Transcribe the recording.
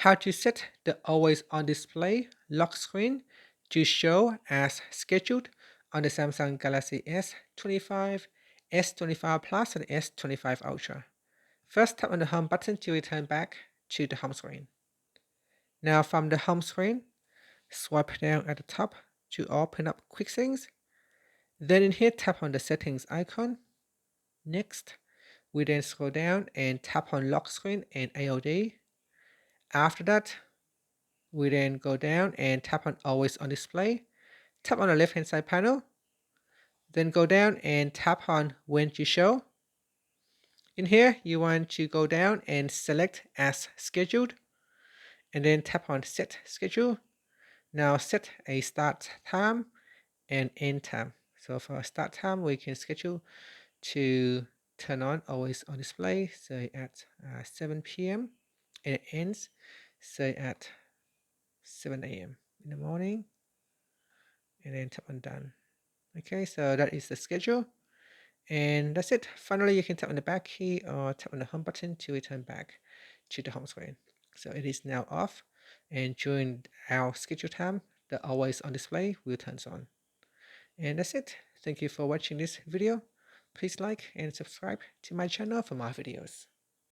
How to set the always on display lock screen to show as scheduled on the Samsung Galaxy S25, S25 Plus, and S25 Ultra. First, tap on the home button to return back to the home screen. Now from the home screen, swipe down at the top to open up quick settings. Then in here, tap on the settings icon. Next, we then scroll down and tap on lock screen and AOD. After that, we then go down and tap on always on display. Tap on the left hand side panel. Then go down and tap on when to show. In here, you want to go down and select as scheduled. And then tap on set schedule. Now set a start time and end time. So for a start time, we can schedule to turn on always on display, say at 7 p.m. and it ends, say at 7 a.m. in the morning, and then tap on done. Okay, so that is the schedule, and that's it. Finally, you can tap on the back key or tap on the home button to return back to the home screen. So it is now off, and during our schedule time, the always on display will turn on. And that's it. Thank you for watching this video. Please like and subscribe to my channel for more videos.